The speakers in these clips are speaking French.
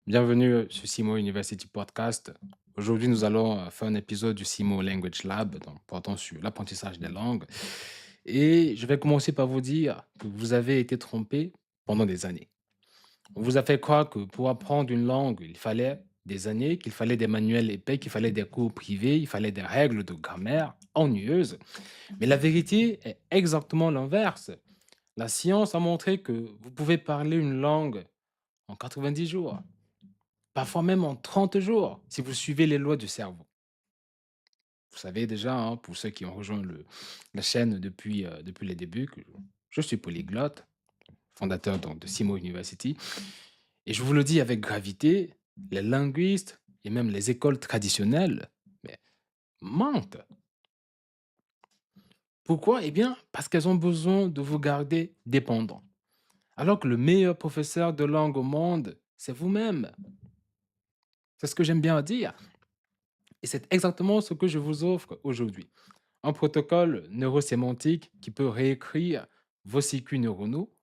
Bienvenue sur Simo University Podcast. Aujourd'hui, nous allons faire un épisode du Simo Language Lab, donc portant sur l'apprentissage des langues. Et je vais commencer par vous dire que vous avez été trompé pendant des années. On vous a fait croire que pour apprendre une langue, il fallait des années, qu'il fallait des manuels épais, qu'il fallait des cours privés, il fallait des règles de grammaire ennuyeuses. Mais la vérité est exactement l'inverse. La science a montré que vous pouvez parler une langue en 90 jours, parfois même en 30 jours, si vous suivez les lois du cerveau. Vous savez déjà, hein, pour ceux qui ont rejoint la chaîne depuis les débuts, que je suis polyglotte, fondateur donc, de Simo University. Et je vous le dis avec gravité, les linguistes et même les écoles traditionnelles mais, mentent. Pourquoi? Eh bien, parce qu'elles ont besoin de vous garder dépendant. Alors que le meilleur professeur de langue au monde, c'est vous-même. C'est ce que j'aime bien dire. Et c'est exactement ce que je vous offre aujourd'hui. Un protocole neurosémantique qui peut réécrire vos circuits neuronaux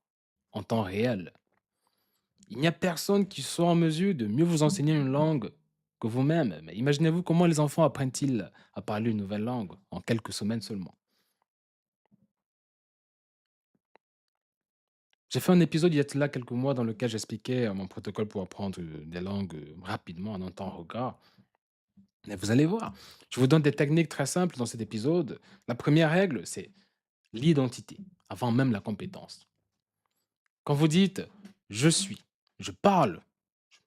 en temps réel. Il n'y a personne qui soit en mesure de mieux vous enseigner une langue que vous-même. Mais imaginez-vous comment les enfants apprennent-ils à parler une nouvelle langue en quelques semaines seulement. J'ai fait un épisode il y a de cela quelques mois dans lequel j'expliquais mon protocole pour apprendre des langues rapidement en un temps record. Mais vous allez voir, je vous donne des techniques très simples dans cet épisode. La première règle, c'est l'identité, avant même la compétence. Quand vous dites je suis, je parle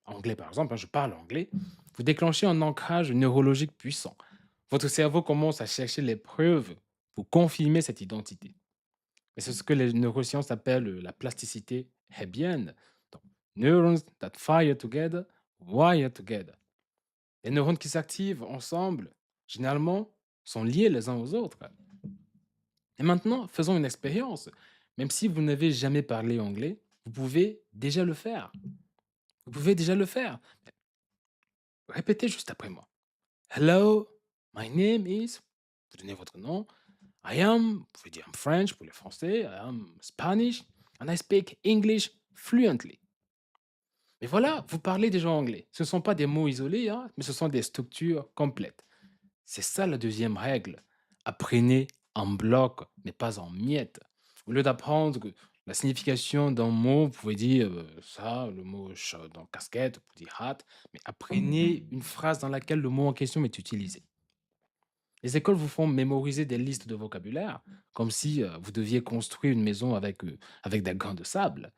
anglais par exemple, hein, je parle anglais, vous déclenchez un ancrage neurologique puissant. Votre cerveau commence à chercher les preuves pour confirmer cette identité. Et c'est ce que les neurosciences appellent la plasticité hebbienne. Donc, neurons that fire together, wire together. Les neurones qui s'activent ensemble, généralement, sont liés les uns aux autres. Et maintenant, faisons une expérience. Même si vous n'avez jamais parlé anglais, vous pouvez déjà le faire. Vous pouvez déjà le faire. Répétez juste après moi. Hello, my name is. Vous donnez votre nom. I am, vous pouvez dire I'm French pour les Français. I am Spanish and I speak English fluently. Mais voilà, vous parlez déjà anglais. Ce ne sont pas des mots isolés, hein, mais ce sont des structures complètes. C'est ça la deuxième règle. Apprenez en bloc, mais pas en miettes. Au lieu d'apprendre la signification d'un mot, vous pouvez dire ça, le mot dans casquette, vous pouvez dire hat, mais apprenez une phrase dans laquelle le mot en question est utilisé. Les écoles vous font mémoriser des listes de vocabulaire, comme si vous deviez construire une maison avec des grains de sable.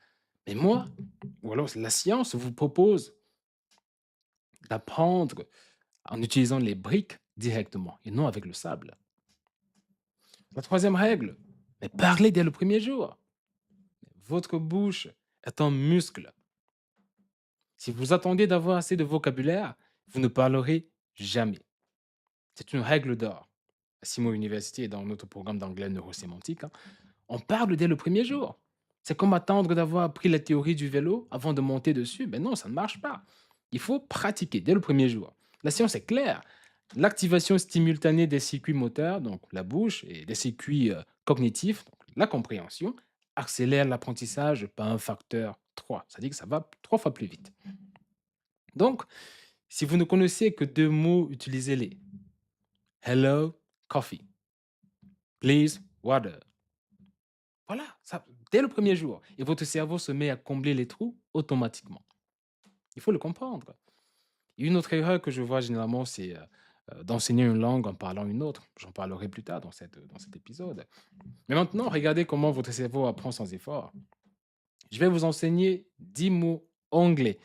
Mais moi, ou alors la science vous propose d'apprendre en utilisant les briques directement et non avec le sable. La troisième règle, mais parlez dès le premier jour. Votre bouche est un muscle. Si vous attendez d'avoir assez de vocabulaire, vous ne parlerez jamais. C'est une règle d'or. À Simo University et dans notre programme d'anglais neurosémantique, hein, on parle dès le premier jour. C'est comme attendre d'avoir appris la théorie du vélo avant de monter dessus. Ben non, ça ne marche pas. Il faut pratiquer dès le premier jour. La science est claire. L'activation simultanée des circuits moteurs, donc la bouche, et des circuits cognitifs, donc la compréhension, accélère l'apprentissage par un facteur 3. Ça dit que ça va 3 fois plus vite. Donc, si vous ne connaissez que deux mots, utilisez-les. Hello, coffee. Please, water. Voilà, ça, dès le premier jour. Et votre cerveau se met à combler les trous automatiquement. Il faut le comprendre. Et une autre erreur que je vois généralement, c'est d'enseigner une langue en parlant une autre. J'en parlerai plus tard dans cet épisode. Mais maintenant, regardez comment votre cerveau apprend sans effort. Je vais vous enseigner 10 mots anglais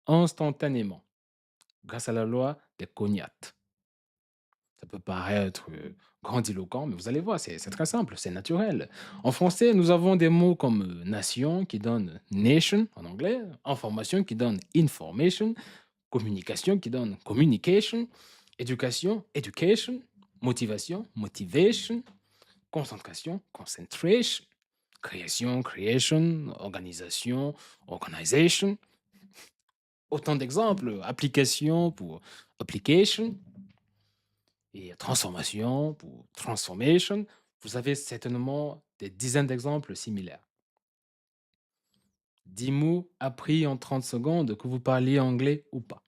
instantanément grâce à la loi des cognates. Ça peut paraître grandiloquent, mais vous allez voir, c'est très simple, c'est naturel. En français, nous avons des mots comme nation qui donne nation en anglais, information qui donne information, communication qui donne communication, éducation, education, motivation, motivation, concentration, concentration, création, creation, organisation, organization. Autant d'exemples, application pour application, et transformation pour transformation. Vous avez certainement des dizaines d'exemples similaires. 10 mots appris en 30 secondes, que vous parliez anglais ou pas.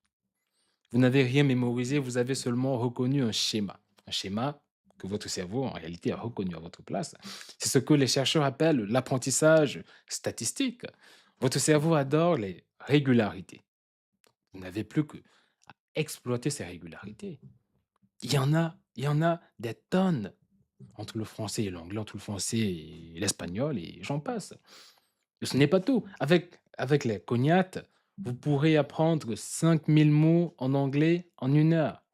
Vous n'avez rien mémorisé, vous avez seulement reconnu un schéma. Un schéma que votre cerveau, en réalité, a reconnu à votre place. C'est ce que les chercheurs appellent l'apprentissage statistique. Votre cerveau adore les régularités. Vous n'avez plus que à exploiter ces régularités. Il y en a des tonnes entre le français et l'anglais, entre le français et l'espagnol, et j'en passe. Et ce n'est pas tout. Avec les cognates, vous pourrez apprendre 5000 mots en anglais en 1 heure.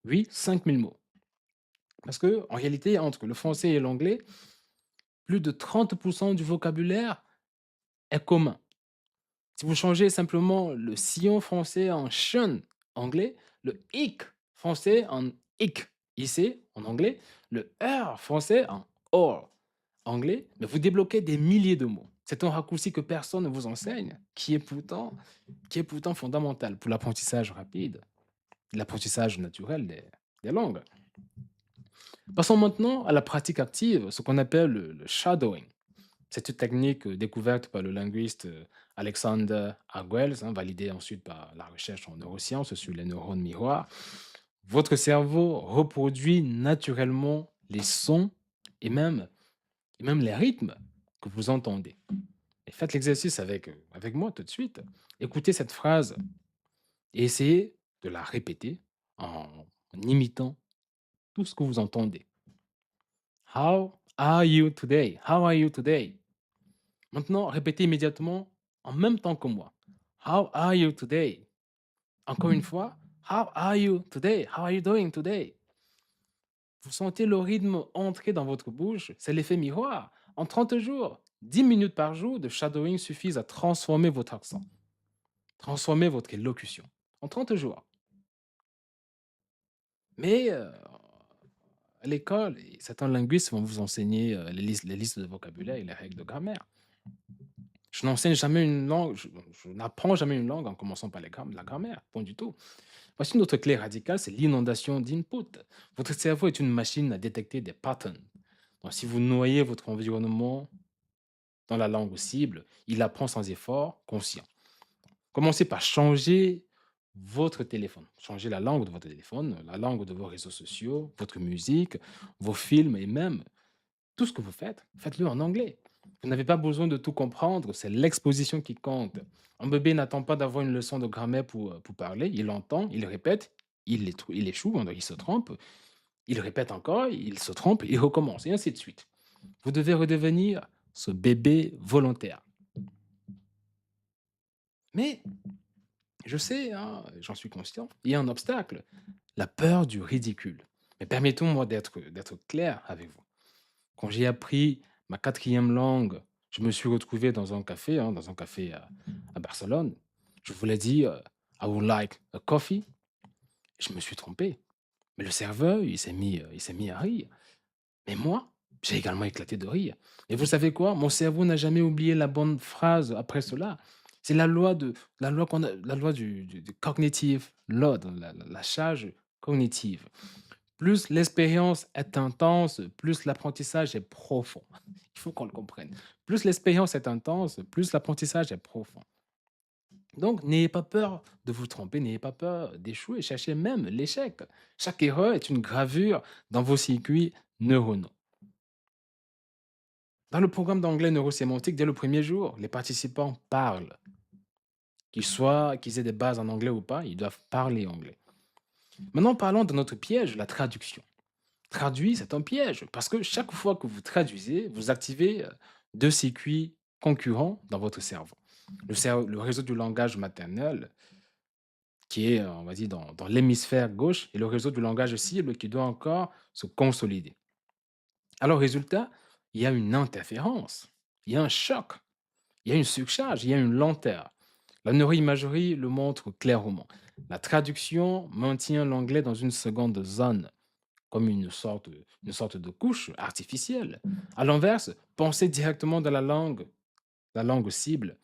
Oui, 5000 mots. Parce que, en réalité, entre le français et l'anglais, plus de 30% du vocabulaire est commun. Si vous changez simplement le sillon français en shun anglais, le hic français en hic ici en anglais, le er français en or anglais, mais vous débloquez des milliers de mots. C'est un raccourci que personne ne vous enseigne, qui est pourtant fondamental pour l'apprentissage rapide, l'apprentissage naturel des langues. Passons maintenant à la pratique active, ce qu'on appelle le shadowing. C'est une technique découverte par le linguiste Alexander Arguelles, validée ensuite par la recherche en neurosciences sur les neurones miroirs. Votre cerveau reproduit naturellement les sons et même, et même les rythmes que vous entendez. Et faites l'exercice avec moi tout de suite. Écoutez cette phrase et essayez de la répéter en imitant tout ce que vous entendez. How are you today? How are you today? Maintenant, répétez immédiatement en même temps que moi. How are you today? Encore une fois. How are you today? How are you doing today? Vous sentez le rythme entrer dans votre bouche, c'est l'effet miroir. En 30 jours, 10 minutes par jour de shadowing suffisent à transformer votre accent, transformer votre élocution. En 30 jours. Mais à l'école, certains linguistes vont vous enseigner les listes de vocabulaire et les règles de grammaire. Je n'enseigne jamais une langue, je n'apprends jamais une langue en commençant par la grammaire, point du tout. Voici notre clé radicale, c'est l'inondation d'input. Votre cerveau est une machine à détecter des patterns. Donc, si vous noyez votre environnement dans la langue cible, il apprend sans effort conscient. Commencez par changer votre téléphone. Changez la langue de votre téléphone, la langue de vos réseaux sociaux, votre musique, vos films et même tout ce que vous faites, faites-le en anglais. Vous n'avez pas besoin de tout comprendre, c'est l'exposition qui compte. Un bébé n'attend pas d'avoir une leçon de grammaire pour parler, il entend, il répète, il échoue, il se trompe, il répète encore, il se trompe, il recommence, et ainsi de suite. Vous devez redevenir ce bébé volontaire. Mais je sais, j'en suis conscient, il y a un obstacle, la peur du ridicule. Mais permettez-moi d'être clair avec vous. Quand j'ai appris ma quatrième langue, je me suis retrouvé dans un café à Barcelone. Je voulais dire I would like a coffee. Je me suis trompé. Mais le serveur, il s'est mis à rire. Mais moi, j'ai également éclaté de rire. Et vous savez quoi? Mon cerveau n'a jamais oublié la bonne phrase après cela. C'est la loi du cognitive load, la charge cognitive. Plus l'expérience est intense, plus l'apprentissage est profond. Il faut qu'on le comprenne. Plus l'expérience est intense, plus l'apprentissage est profond. Donc, n'ayez pas peur de vous tromper, n'ayez pas peur d'échouer, cherchez même l'échec. Chaque erreur est une gravure dans vos circuits neuronaux. Dans le programme d'anglais neurosémantique, dès le premier jour, les participants parlent. Qu'ils aient des bases en anglais ou pas, ils doivent parler anglais. Maintenant, parlons de notre piège, la traduction. Traduire, c'est un piège parce que chaque fois que vous traduisez, vous activez deux circuits concurrents dans votre cerveau. Le réseau du langage maternel, qui est, on va dire, dans l'hémisphère gauche, et le réseau du langage cible qui doit encore se consolider. Alors, résultat, il y a une interférence, il y a un choc, il y a une surcharge, il y a une lenteur. La neuroimagerie le montre clairement. La traduction maintient l'anglais dans une seconde zone, comme une sorte de couche artificielle. À l'inverse, penser directement dans la langue cible,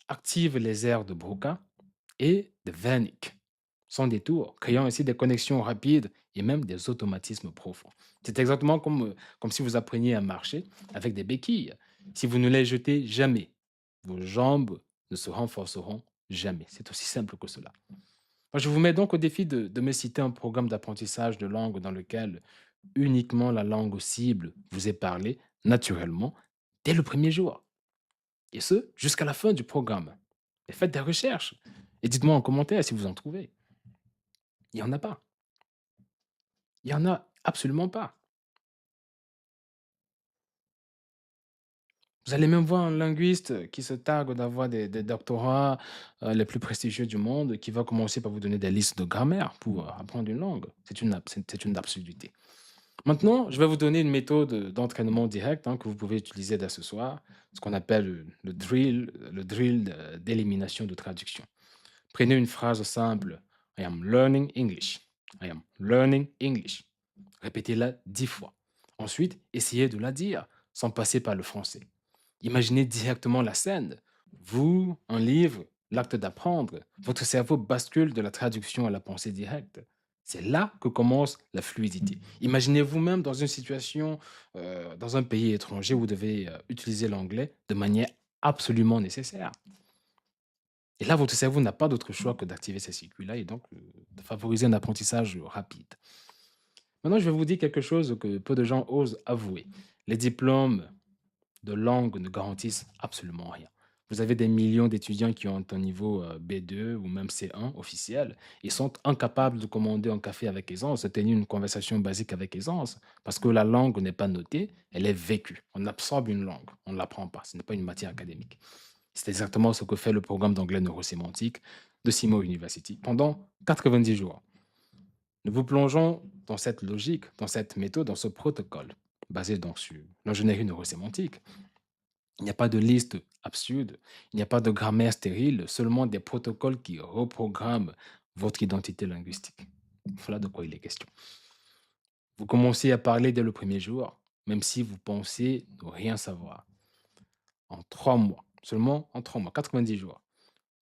active les aires de Broca et de Wernicke, sans détour, créant ainsi des connexions rapides et même des automatismes profonds. C'est exactement comme si vous appreniez à marcher avec des béquilles. Si vous ne les jetez jamais, vos jambes ne se renforceront jamais. C'est aussi simple que cela. Je vous mets donc au défi de me citer un programme d'apprentissage de langue dans lequel uniquement la langue cible vous est parlée naturellement dès le premier jour. Et ce, jusqu'à la fin du programme. Et faites des recherches. Et dites-moi en commentaire si vous en trouvez. Il n'y en a pas. Il n'y en a absolument pas. Vous allez même voir un linguiste qui se targue d'avoir des doctorats les plus prestigieux du monde, qui va commencer par vous donner des listes de grammaire pour apprendre une langue. C'est une absurdité. Maintenant, je vais vous donner une méthode d'entraînement direct que vous pouvez utiliser dès ce soir, ce qu'on appelle le drill d'élimination de traduction. Prenez une phrase simple. I am learning English. I am learning English. Répétez-la 10 fois. Ensuite, essayez de la dire sans passer par le français. Imaginez directement la scène. Vous, un livre, l'acte d'apprendre. Votre cerveau bascule de la traduction à la pensée directe. C'est là que commence la fluidité. Imaginez vous-même dans une situation, dans un pays étranger où vous devez utiliser l'anglais de manière absolument nécessaire. Et là, votre cerveau n'a pas d'autre choix que d'activer ces circuits-là et donc de favoriser un apprentissage rapide. Maintenant, je vais vous dire quelque chose que peu de gens osent avouer. Les diplômes de langue ne garantissent absolument rien. Vous avez des millions d'étudiants qui ont un niveau B2 ou même C1 officiel et sont incapables de commander un café avec aisance, de tenir une conversation basique avec aisance, parce que la langue n'est pas notée, elle est vécue. On absorbe une langue, on ne l'apprend pas, ce n'est pas une matière académique. C'est exactement ce que fait le programme d'anglais neurosémantique de Simo University pendant 90 jours. Nous vous plongeons dans cette logique, dans cette méthode, dans ce protocole, basé donc sur l'ingénierie neurosémantique. Il n'y a pas de liste absurde, il n'y a pas de grammaire stérile, seulement des protocoles qui reprogramment votre identité linguistique. Voilà de quoi il est question. Vous commencez à parler dès le premier jour, même si vous pensez ne rien savoir. En 3 mois, seulement en 3 mois, 90 jours.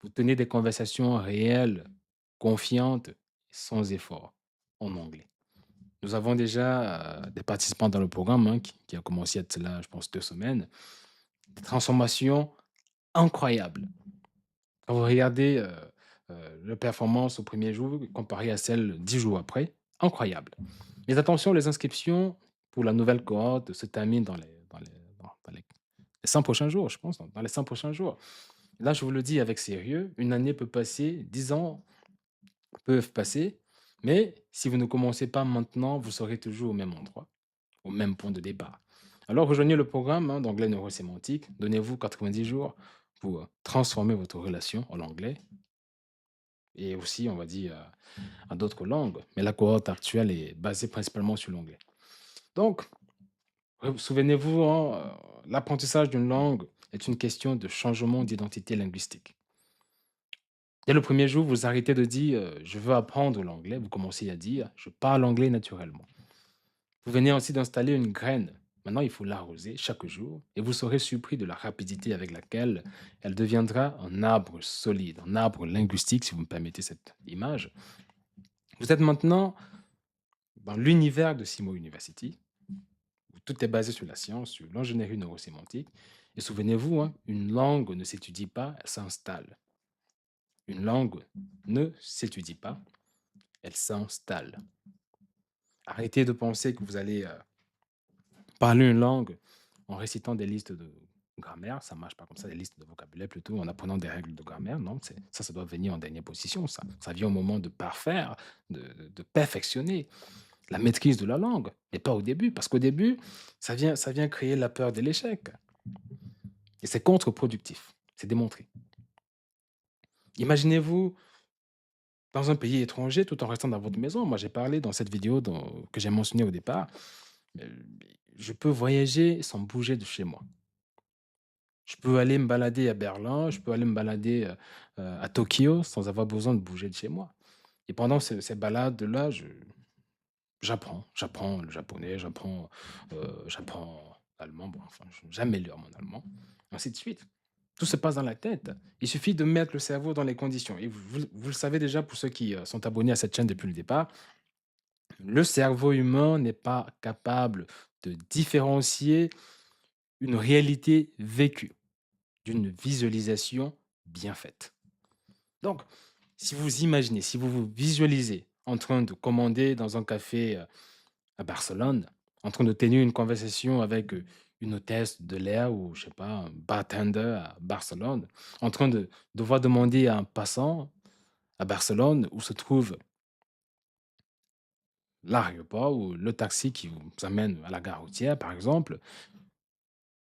Vous tenez des conversations réelles, confiantes, sans effort, en anglais. Nous avons déjà des participants dans le programme qui a commencé à être là, je pense, 2 semaines. Des transformations incroyables. Quand vous regardez leur performance au premier jour comparée à celle 10 jours après, incroyable. Mais attention, les inscriptions pour la nouvelle cohorte se terminent dans les 100 prochains jours, je pense, dans les 100 prochains jours. Là, je vous le dis avec sérieux, une année peut passer, 10 ans peuvent passer, mais si vous ne commencez pas maintenant, vous serez toujours au même endroit, au même point de départ. Alors, rejoignez le programme d'anglais neurosémantique. Donnez-vous 90 jours pour transformer votre relation en anglais et aussi, on va dire, à d'autres langues. Mais la cohorte actuelle est basée principalement sur l'anglais. Donc, souvenez-vous, l'apprentissage d'une langue est une question de changement d'identité linguistique. Dès le premier jour, vous arrêtez de dire je veux apprendre l'anglais, vous commencez à dire je parle anglais naturellement. Vous venez aussi d'installer une graine. Maintenant, il faut l'arroser chaque jour et vous serez surpris de la rapidité avec laquelle elle deviendra un arbre solide, un arbre linguistique, si vous me permettez cette image. Vous êtes maintenant dans l'univers de Simo University, où tout est basé sur la science, sur l'ingénierie neurosémantique. Et souvenez-vous, une langue ne s'étudie pas, elle s'installe. Une langue ne s'étudie pas, elle s'installe. Arrêtez de penser que vous allez parler une langue en récitant des listes de grammaire. Ça ne marche pas comme ça, des listes de vocabulaire plutôt, en apprenant des règles de grammaire. Non, ça doit venir en dernière position. Ça vient au moment de parfaire, de perfectionner la maîtrise de la langue, mais pas au début, parce qu'au début, ça vient créer la peur de l'échec. Et c'est contre-productif, c'est démontré. Imaginez-vous dans un pays étranger tout en restant dans votre maison. Moi, j'ai parlé dans cette vidéo que j'ai mentionnée au départ. euh, Je peux voyager sans bouger de chez moi. Je peux aller me balader à Berlin, je peux aller me balader à Tokyo sans avoir besoin de bouger de chez moi. Et pendant ces balades-là, j'apprends le japonais, j'apprends l'allemand. Bon, enfin, j'améliore mon allemand, ainsi de suite. Tout se passe dans la tête. Il suffit de mettre le cerveau dans les conditions. Et vous le savez déjà pour ceux qui sont abonnés à cette chaîne depuis le départ, le cerveau humain n'est pas capable de différencier une réalité vécue d'une visualisation bien faite. Donc, si vous imaginez, si vous vous visualisez en train de commander dans un café, à Barcelone, en train de tenir une conversation avec, une hôtesse de l'air ou je sais pas, un bartender à Barcelone, en train de devoir demander à un passant à Barcelone où se trouve l'aéroport ou le taxi qui vous amène à la gare routière, par exemple,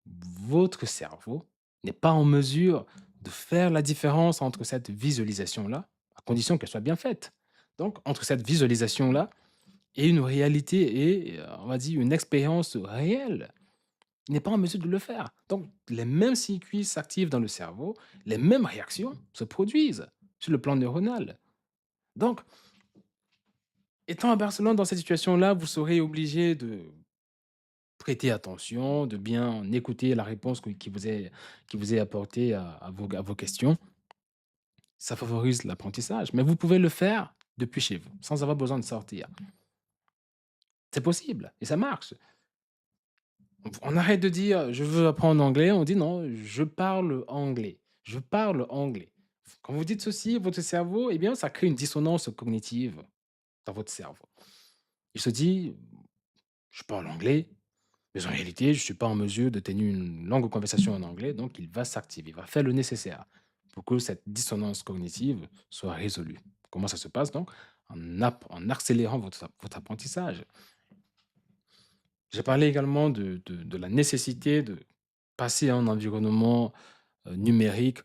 votre cerveau n'est pas en mesure de faire la différence entre cette visualisation-là, à condition qu'elle soit bien faite. Donc, entre cette visualisation-là et une réalité et on va dire une expérience réelle, il n'est pas en mesure de le faire. Donc, les mêmes circuits s'activent dans le cerveau, les mêmes réactions se produisent sur le plan neuronal. Donc, étant à Barcelone dans cette situation-là, vous serez obligé de prêter attention, de bien écouter la réponse qui vous est apportée à vos questions. Ça favorise l'apprentissage, mais vous pouvez le faire depuis chez vous, sans avoir besoin de sortir. C'est possible et ça marche. On arrête de dire: «Je veux apprendre l'anglais», on dit: «Non, je parle anglais, je parle anglais». Quand vous dites ceci, votre cerveau, eh bien, ça crée une dissonance cognitive dans votre cerveau. Il se dit: «Je parle anglais, mais en réalité, je ne suis pas en mesure de tenir une longue conversation en anglais», donc il va s'activer, il va faire le nécessaire pour que cette dissonance cognitive soit résolue. Comment ça se passe donc? En accélérant votre apprentissage. J'ai parlé également de la nécessité de passer à un environnement, numérique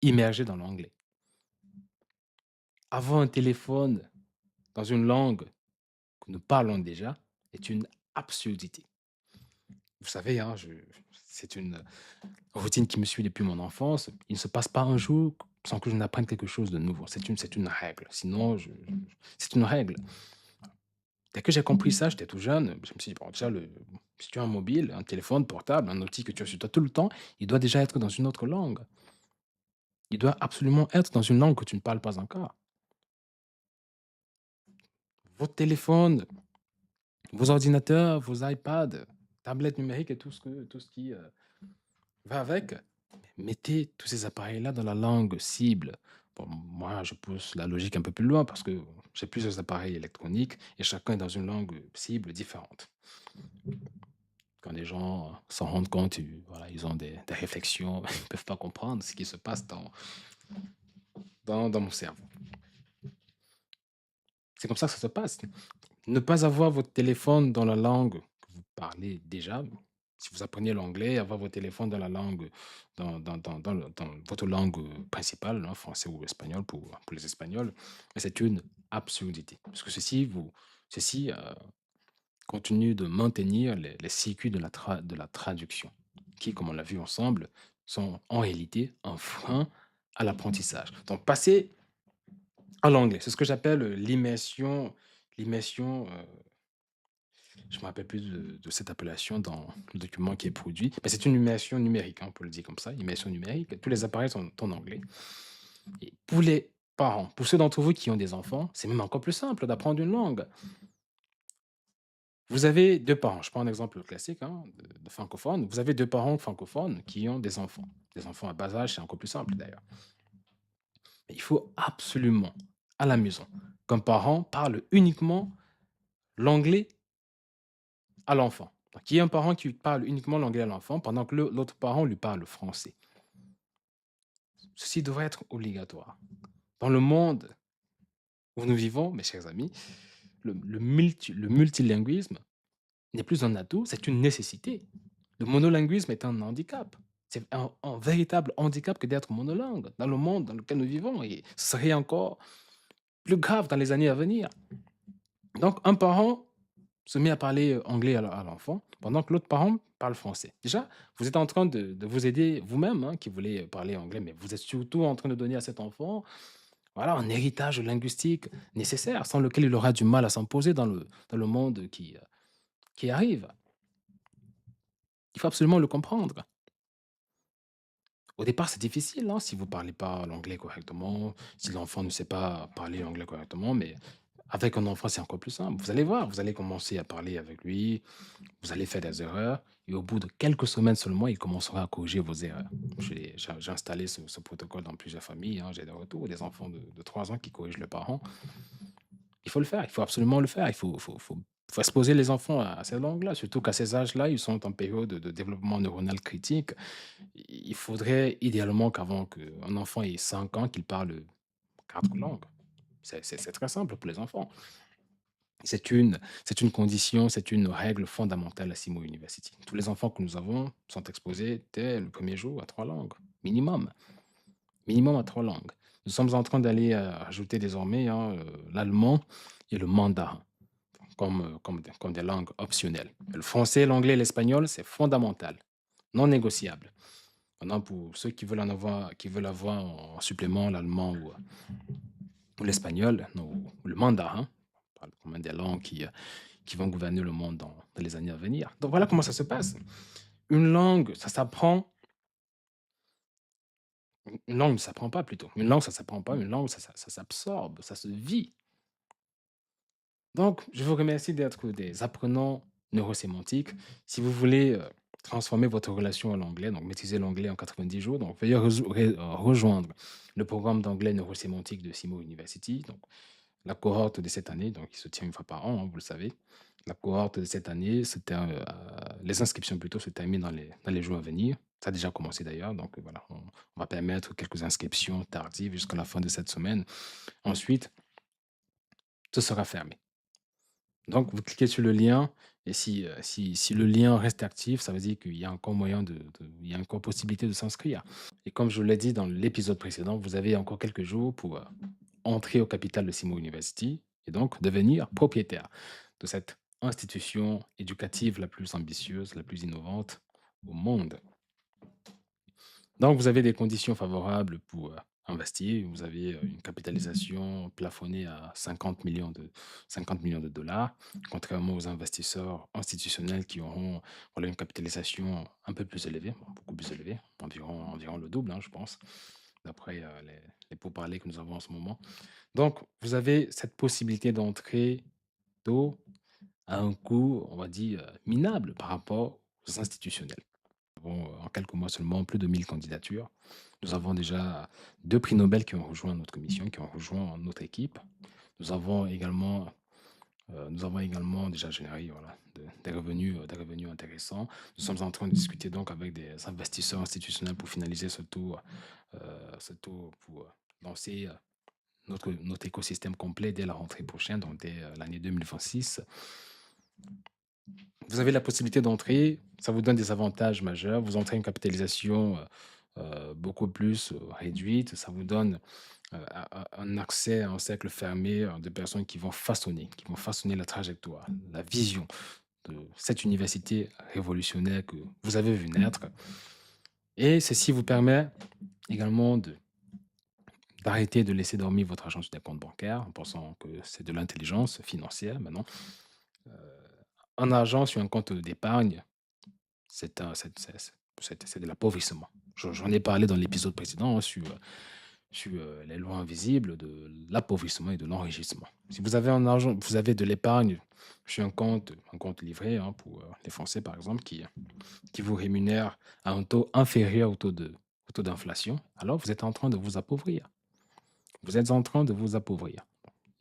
immergé dans l'anglais. Avoir un téléphone dans une langue que nous parlons déjà est une absurdité. Vous savez, hein, c'est une routine qui me suit depuis mon enfance. Il ne se passe pas un jour sans que je n'apprenne quelque chose de nouveau. C'est une règle. Sinon, c'est une règle. Dès que j'ai compris ça, j'étais tout jeune, je me suis dit: «Bon, déjà, si tu as un mobile, un téléphone portable, un outil que tu as sur toi tout le temps, il doit déjà être dans une autre langue. Il doit absolument être dans une langue que tu ne parles pas encore». Votre téléphone, vos ordinateurs, vos iPads, tablettes numériques et tout ce qui, va avec, mettez tous ces appareils-là dans la langue cible. Bon, moi, je pousse la logique un peu plus loin parce que j'ai plusieurs appareils électroniques et chacun est dans une langue cible différente. Quand les gens s'en rendent compte, voilà, ils ont des réflexions, ils ne peuvent pas comprendre ce qui se passe dans mon cerveau. C'est comme ça que ça se passe. Ne pas avoir votre téléphone dans la langue que vous parlez déjà, si vous apprenez l'anglais, avoir votre téléphone dans la langue, dans votre langue principale, hein, français ou espagnol pour les Espagnols, c'est une absurdité. Parce que ceci continue de maintenir les circuits de la traduction, qui, comme on l'a vu ensemble, sont en réalité un frein à l'apprentissage. Donc, passer à l'anglais, c'est ce que j'appelle l'immersion, je me rappelle plus de cette appellation dans le document qui est produit, mais c'est une immersion numérique, hein, on peut le dire comme ça, immersion numérique. Tous les appareils sont en anglais. Et pour les parents, pour ceux d'entre vous qui ont des enfants, c'est même encore plus simple d'apprendre une langue. Vous avez 2 parents, je prends un exemple classique, hein, de francophone. Vous avez 2 parents francophones qui ont des enfants. Des enfants à bas âge, c'est encore plus simple d'ailleurs. Mais il faut absolument, à la maison, qu'un parent parle uniquement l'anglais à l'enfant. Donc il y a un parent qui parle uniquement l'anglais à l'enfant pendant que l'autre parent lui parle le français. Ceci devrait être obligatoire. Dans le monde où nous vivons, mes chers amis, le multilinguisme n'est plus un atout, c'est une nécessité. Le monolinguisme est un handicap. C'est un véritable handicap que d'être monolingue dans le monde dans lequel nous vivons et ce serait encore plus grave dans les années à venir. Donc un parent se met à parler, anglais à l'enfant pendant que l'autre parent parle français. Déjà, vous êtes en train de vous aider vous-même, hein, qui voulez, parler anglais, mais vous êtes surtout en train de donner à cet enfant, voilà, un héritage linguistique nécessaire, sans lequel il aura du mal à s'imposer dans le monde qui arrive. Il faut absolument le comprendre. Au départ, c'est difficile, hein, si vous parlez pas l'anglais correctement, si l'enfant ne sait pas parler anglais correctement, mais Avec un enfant, c'est encore plus simple. Vous allez voir, vous allez commencer à parler avec lui, vous allez faire des erreurs et au bout de quelques semaines seulement, il commencera à corriger vos erreurs. J'ai installé ce protocole dans plusieurs familles, hein. J'ai des retours, des enfants de 3 ans qui corrigent leurs parents. Il faut le faire, il faut absolument le faire. Il faut exposer les enfants à ces langues-là, surtout qu'à ces âges-là, ils sont en période de développement neuronal critique. Il faudrait idéalement qu'avant qu'un enfant ait 5 ans, qu'il parle 4 langues. C'est très simple pour les enfants. C'est une condition, c'est une règle fondamentale à Simo University. Tous les enfants que nous avons sont exposés dès le premier jour à 3 langues, minimum, minimum à 3 langues. Nous sommes en train d'aller ajouter désormais, hein, l'allemand et le mandarin comme des langues optionnelles. Le français, l'anglais et l'espagnol, c'est fondamental, non négociable. Maintenant, pour ceux qui veulent avoir en supplément l'allemand ou l'espagnol, non, ou le mandarin, on parle quand même des langues qui vont gouverner le monde dans les années à venir. Donc voilà comment ça se passe. Une langue, ça s'apprend. Une langue ne s'apprend pas plutôt. Une langue, ça s'apprend pas. Une langue, ça s'absorbe, ça se vit. Donc, je vous remercie d'être des apprenants neurosémantiques. Si vous voulez transformer votre relation à l'anglais, donc maîtriser l'anglais en 90 jours, donc veuillez rejoindre le programme d'anglais neurosémantique de Simo University. Donc, la cohorte de cette année, donc il se tient une fois par an, hein, vous le savez. La cohorte de cette année, les inscriptions plutôt se terminent dans les jours à venir. Ça a déjà commencé d'ailleurs, donc voilà, on va permettre quelques inscriptions tardives jusqu'à la fin de cette semaine. Ensuite, ce sera fermé. Donc, vous cliquez sur le lien et si le lien reste actif, ça veut dire qu'il y a encore moyen il y a encore possibilité de s'inscrire. Et comme je vous l'ai dit dans l'épisode précédent, vous avez encore quelques jours pour entrer au capital de Simo University et donc devenir propriétaire de cette institution éducative la plus ambitieuse, la plus innovante au monde. Donc, vous avez des conditions favorables pour investir. Vous avez une capitalisation plafonnée à 50 millions de dollars, contrairement aux investisseurs institutionnels qui auront voilà, une capitalisation un peu plus élevée, bon, beaucoup plus élevée, environ le double, hein, je pense, d'après les pourparlers que nous avons en ce moment. Donc, vous avez cette possibilité d'entrer tôt à un coût, on va dire, minable par rapport aux institutionnels. Nous avons, en quelques mois seulement, plus de 1000 candidatures. Nous avons déjà 2 prix Nobel qui ont rejoint notre commission, qui ont rejoint notre équipe. Nous avons également déjà généré voilà, des revenus intéressants. Nous sommes en train de discuter donc avec des investisseurs institutionnels pour finaliser ce tour pour lancer notre écosystème complet dès la rentrée prochaine, donc dès l'année 2026. Vous avez la possibilité d'entrer, ça vous donne des avantages majeurs. Vous entrez une capitalisation beaucoup plus réduite, ça vous donne un accès à un cercle fermé de personnes qui vont façonner la trajectoire, la vision de cette université révolutionnaire que vous avez vu naître. Et ceci vous permet également d'arrêter de laisser dormir votre argent sur des comptes bancaires en pensant que c'est de l'intelligence financière maintenant. Euh, un argent sur un compte d'épargne, c'est de l'appauvrissement. J'en ai parlé dans l'épisode précédent hein, sur les lois invisibles de l'appauvrissement et de l'enrichissement. Si vous avez un argent, vous avez de l'épargne sur un compte livré hein, pour les Français par exemple, qui vous rémunère à un taux inférieur au taux d'inflation, alors vous êtes en train de vous appauvrir. Vous êtes en train de vous appauvrir.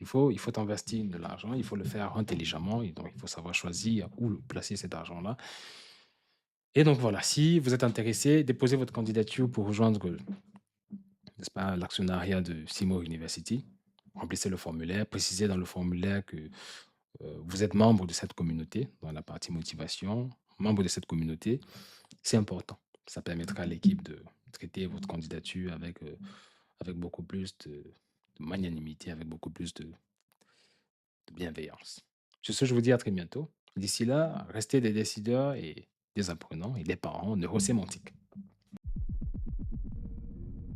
Il faut investir de l'argent, il faut le faire intelligemment, et donc il faut savoir choisir où placer cet argent-là. Et donc voilà, si vous êtes intéressé, déposez votre candidature pour rejoindre, n'est-ce pas, l'actionnariat de Simo University. Remplissez le formulaire, précisez dans le formulaire que vous êtes membre de cette communauté, dans la partie motivation, membre de cette communauté. C'est important. Ça permettra à l'équipe de traiter votre candidature avec beaucoup plus de magnanimité, avec beaucoup plus de bienveillance. Sur ce, je vous dis à très bientôt. D'ici là, restez des décideurs et des apprenants et des parents neurosémantiques.